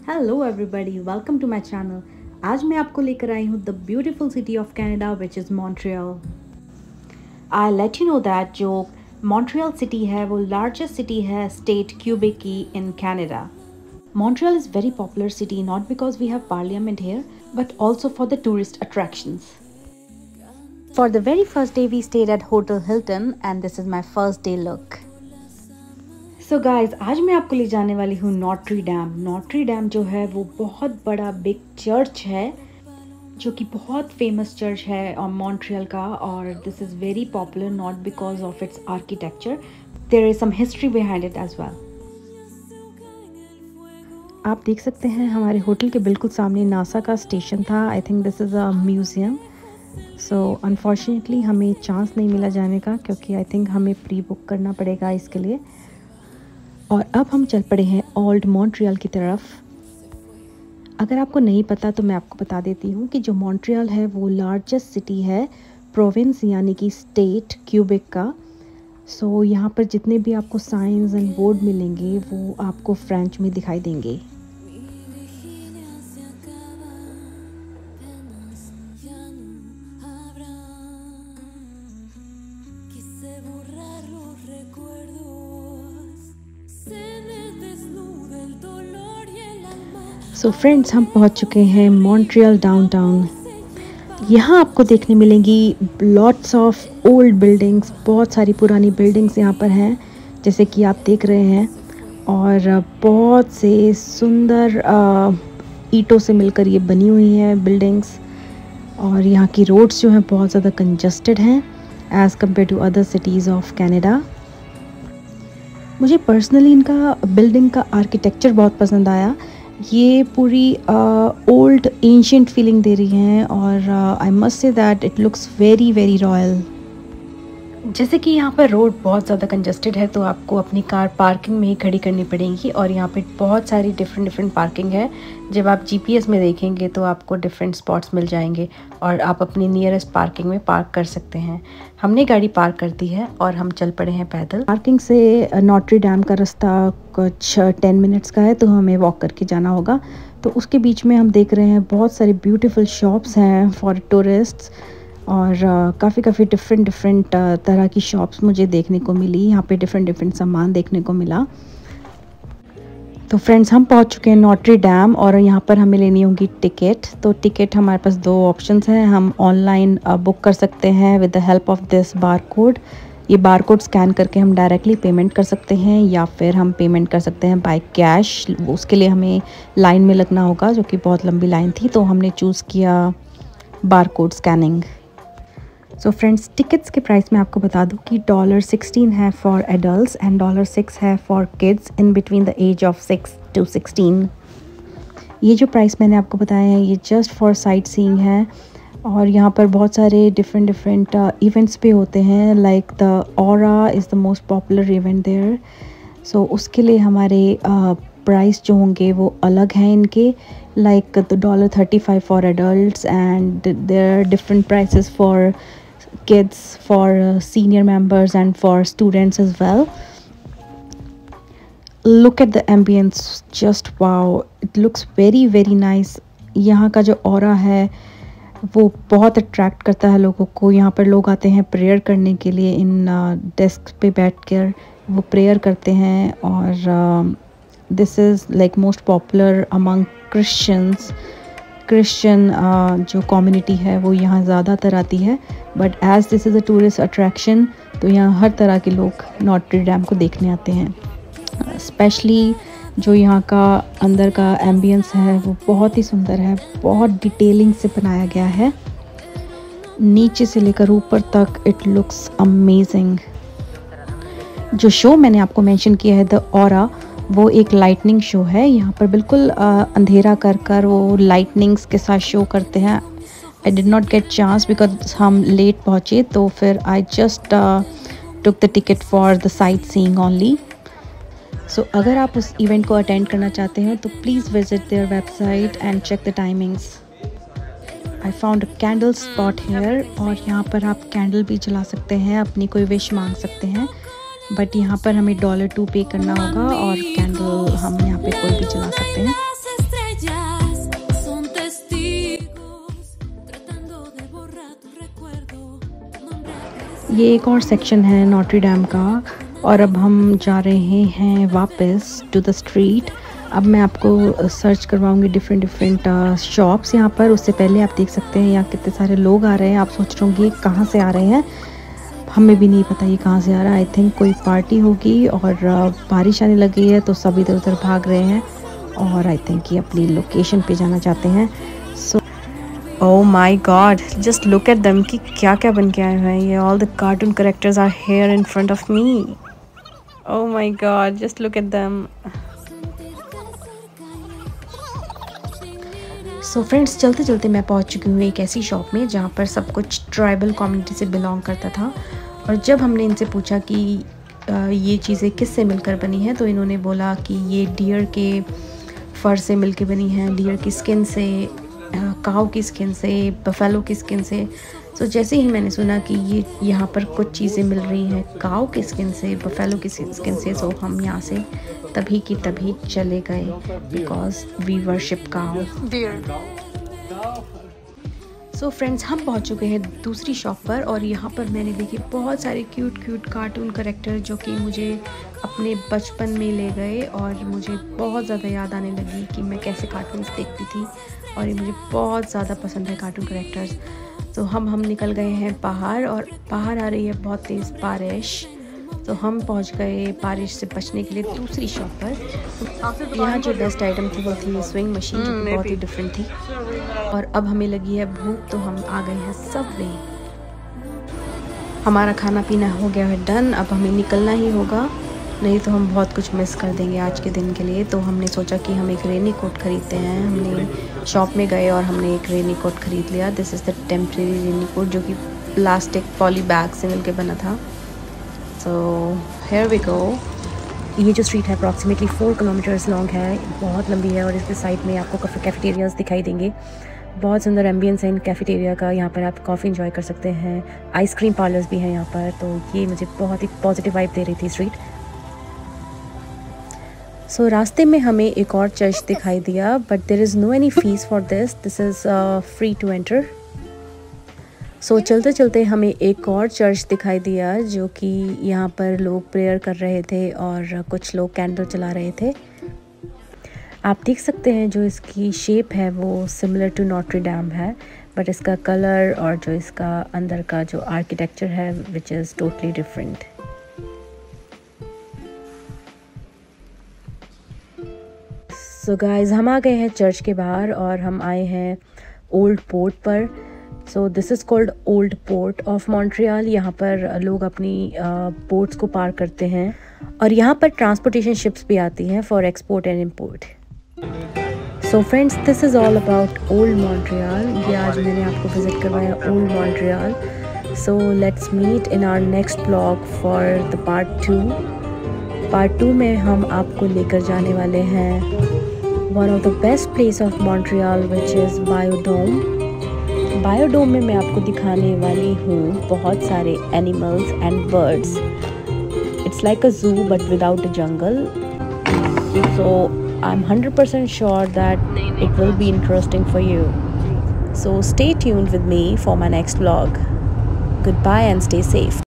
Hello everybody, welcome to my channel. आज मैं आपको लेकर आई हूँ the beautiful city of Canada which is Montreal. I let you know that जो मॉन्ट्रियल सिटी है वो लार्जेस्ट सिटी है स्टेट क्यूबेक की in Canada. Montreal is very popular city not because we have parliament here but also for the tourist attractions. For the very first day we stayed at hotel Hilton and this is my first day look. So guys, आज मैं आपको ले जाने वाली हूँ notary dam. Notary dam जो है वो बहुत बड़ा बिग चर्च है जो कि बहुत फेमस चर्च है मॉन्ट्रियल का, और this is very popular not because of its architecture, there is some history behind it as well. आप देख सकते हैं हमारे होटल के बिल्कुल सामने नासा का स्टेशन था। I think this is a museum. So unfortunately हमें चांस नहीं मिला जाने का क्योंकि आई थिंक हमें प्री बुक करना पड़ेगा इसके लिए। और अब हम चल पड़े हैं ओल्ड मॉन्ट्रियल की तरफ। अगर आपको नहीं पता तो मैं आपको बता देती हूँ कि जो मॉन्ट्रियल है वो लार्जेस्ट सिटी है प्रोविंस यानी कि स्टेट क्यूबेक का। सो यहाँ पर जितने भी आपको साइंस एंड बोर्ड मिलेंगे वो आपको फ्रेंच में दिखाई देंगे। सो फ्रेंड्स, हम पहुंच चुके हैं मॉन्ट्रियल डाउनटाउन। यहाँ आपको देखने मिलेंगी लॉट्स ऑफ ओल्ड बिल्डिंग्स, बहुत सारी पुरानी बिल्डिंग्स यहाँ पर हैं जैसे कि आप देख रहे हैं, और बहुत से सुंदर ईंटों से मिलकर ये बनी हुई हैं बिल्डिंग्स। और यहाँ की रोड्स जो हैं बहुत ज़्यादा कंजस्टेड हैं as compare to other cities of Canada. मुझे पर्सनली इनका बिल्डिंग का आर्किटेक्चर बहुत पसंद आया। ये पूरी ओल्ड एंशिएंट फीलिंग दे रही हैं और I must say that it looks very very royal. जैसे कि यहाँ पर रोड बहुत ज़्यादा कंजस्टेड है तो आपको अपनी कार पार्किंग में ही खड़ी करनी पड़ेगी, और यहाँ पे बहुत सारी डिफरेंट पार्किंग है। जब आप जीपीएस में देखेंगे तो आपको डिफरेंट स्पॉट्स मिल जाएंगे और आप अपनी नियरेस्ट पार्किंग में पार्क कर सकते हैं। हमने गाड़ी पार्क कर दी है और हम चल पड़े हैं पैदल। पार्किंग से नॉट्री डैम का रास्ता कुछ 10 मिनट्स का है तो हमें वॉक करके जाना होगा। तो उसके बीच में हम देख रहे हैं बहुत सारी ब्यूटीफुल शॉप्स हैं फॉर टूरिस्ट्स, और काफ़ी डिफरेंट तरह की शॉप्स मुझे देखने को मिली। यहाँ पे डिफरेंट सामान देखने को मिला। तो फ्रेंड्स, हम पहुँच चुके हैं नॉट्री डैम और यहाँ पर हमें लेनी होगी टिकट। तो टिकट हमारे पास दो ऑप्शंस हैं। हम ऑनलाइन बुक कर सकते हैं with the help of this bar code. ये बार कोड स्कैन करके हम डायरेक्टली पेमेंट कर सकते हैं, या फिर हम पेमेंट कर सकते हैं बाय कैश। उसके लिए हमें लाइन में लगना होगा जो कि बहुत लंबी लाइन थी, तो हमने चूज़ किया bar code scanning. So friends, tickets के प्राइस मैं आपको बता दूं कि $16 है फॉर एडल्ट्स एंड $6 है for kids in between the age of 6 to 16। ये जो प्राइस मैंने आपको बताया है ये जस्ट फॉर साइट सीइंग है, और यहाँ पर बहुत सारे डिफरेंट इवेंट्स भी होते हैं। Like the aura is the most popular event there. So उसके लिए हमारे प्राइस जो होंगे वो अलग हैं इनके, like the $35 for adults and there are different prices for kids, for senior members and for students as well. Look at the ambience, just wow, it looks very nice. यहाँ का जो ऑरा है वो बहुत अट्रैक्ट करता है लोगों को। यहाँ पर लोग आते हैं प्रेयर करने के लिए, इन डेस्क पे बैठकर वो प्रेयर करते हैं, और this is like most popular among Christian जो कम्युनिटी है वो यहाँ ज़्यादातर आती है। But as this is a tourist attraction तो यहाँ हर तरह के लोग नॉट्री डैम को देखने आते हैं। स्पेशली जो यहाँ का अंदर का एम्बियंस है वो बहुत ही सुंदर है, बहुत डिटेलिंग से बनाया गया है, नीचे से लेकर ऊपर तक इट लुक्स अमेजिंग। जो शो मैंने आपको मेंशन किया है द ऑरा, वो एक लाइटनिंग शो है। यहाँ पर बिल्कुल अंधेरा कर वो लाइटनिंग्स के साथ शो करते हैं। I did not get chance because हम लेट पहुँचे, तो फिर I just took the ticket for the sightseeing only. So अगर आप उस इवेंट को अटेंड करना चाहते हैं तो please visit their website and check the timings. I found a candle spot here, और यहाँ पर आप कैंडल भी जला सकते हैं, अपनी कोई विश मांग सकते हैं। बट यहाँ पर हमें $2 पे करना होगा और कैंडल हम यहाँ पे कोई भी जला सकते हैं। ये एक और सेक्शन है नॉट्री डैम का और अब हम जा रहे हैं वापस टू द स्ट्रीट। अब मैं आपको सर्च करवाऊंगी डिफरेंट शॉप्स यहाँ पर। उससे पहले आप देख सकते हैं यहाँ कितने सारे लोग आ रहे हैं। आप सोच रहे होंगे कहाँ से आ रहे हैं, हमें भी नहीं पता ये कहाँ से आ रहा है। आई थिंक कोई पार्टी होगी और बारिश आने लगी है तो सब इधर उधर भाग रहे हैं और आई थिंक ये अपनी लोकेशन पे जाना चाहते हैं। So oh my God, just look at them कि क्या क्या बन के आए हुए हैं। ये all the cartoon characters are here in front of me. Oh my God, just look at them. So friends, चलते चलते मैं पहुंच चुकी हूँ एक ऐसी शॉप में जहाँ पर सब कुछ ट्राइबल कम्युनिटी से बिलोंग करता था। और जब हमने इनसे पूछा कि ये चीज़ें किस से मिलकर बनी हैं तो इन्होंने बोला कि ये डियर के फर से मिलकर बनी हैं, डियर की स्किन से, काऊ की स्किन से, बफेलो की स्किन से। सो जैसे ही मैंने सुना कि ये यहाँ पर कुछ चीज़ें मिल रही हैं काऊ की स्किन से, बफेलो की स्किन से, सो हम यहाँ से तभी की तभी चले गए because we worship cow. So friends, हम पहुँच चुके हैं दूसरी शॉप पर और यहाँ पर मैंने देखी बहुत सारे क्यूट क्यूट कार्टून कैरेक्टर जो कि मुझे अपने बचपन में ले गए और मुझे बहुत ज़्यादा याद आने लगी कि मैं कैसे कार्टून्स देखती थी और ये मुझे बहुत ज़्यादा पसंद है कार्टून कैरेक्टर्स। तो हम निकल गए हैं बाहर और बाहर आ रही है बहुत तेज़ बारिश। तो हम पहुंच गए बारिश से बचने के लिए दूसरी शॉप पर। यहाँ जो बेस्ट आइटम थी वो थी स्विंग मशीन जो कि बहुत ही डिफरेंट थी। और अब हमें लगी है भूख तो हम आ गए हैं सबवे। हमारा खाना पीना हो गया है डन, अब हमें निकलना ही होगा, नहीं तो हम बहुत कुछ मिस कर देंगे आज के दिन के लिए। तो हमने सोचा कि हम एक रेनी कोट ख़रीदते हैं। हमने शॉप में गए और हमने एक रेनी कोट ख़रीद लिया। This is the temporary rainy coat जो कि प्लास्टिक पॉली बैग से मिलके बना था। So here we go. ये जो स्ट्रीट है अप्रॉक्सीमेटली 4 किलोमीटर्स लॉन्ग है, बहुत लंबी है और इसके साइड में आपको काफ़ी कैफेटेरियाज़ दिखाई देंगे। बहुत सुंदर एम्बियंस है इन कैफेटेरिया का। यहाँ पर आप कॉफ़ी इंजॉय कर सकते हैं, आइसक्रीम पार्लर्स भी हैं यहाँ पर। तो ये मुझे बहुत ही पॉजिटिव वाइब दे रही थी स्ट्रीट। सो रास्ते में हमें एक और चर्च दिखाई दिया but there is no any fees for this is free to enter. So चलते चलते हमें एक और चर्च दिखाई दिया जो कि यहाँ पर लोग प्रेयर कर रहे थे और कुछ लोग कैंडल जला रहे थे। आप देख सकते हैं जो इसकी शेप है वो सिमिलर टू नॉट्री डैम है बट इसका कलर और जो इसका अंदर का जो आर्किटेक्चर है which is totally different. So guys, हम आ गए हैं चर्च के बाहर और हम आए हैं ओल्ड पोर्ट पर। So this is called old port of Montreal. यहाँ पर लोग अपनी बोट्स को पार करते हैं और यहाँ पर ट्रांसपोर्टेशन शिप्स भी आती हैं for export and import. So friends, this is all about old Montreal. ये आज मैंने आपको विज़िट करवाया old Montreal. So let's meet in our next blog for the part 2। Part 2 में हम आपको लेकर जाने वाले हैं one of the best place of Montreal which is Biodome. Biodome में मैं आपको दिखाने वाली हूँ बहुत सारे animals and birds. It's like a जू but without a jungle. So I am 100% sure that it will be interesting for you. So stay tuned with me for my next vlog. Good bye and stay safe.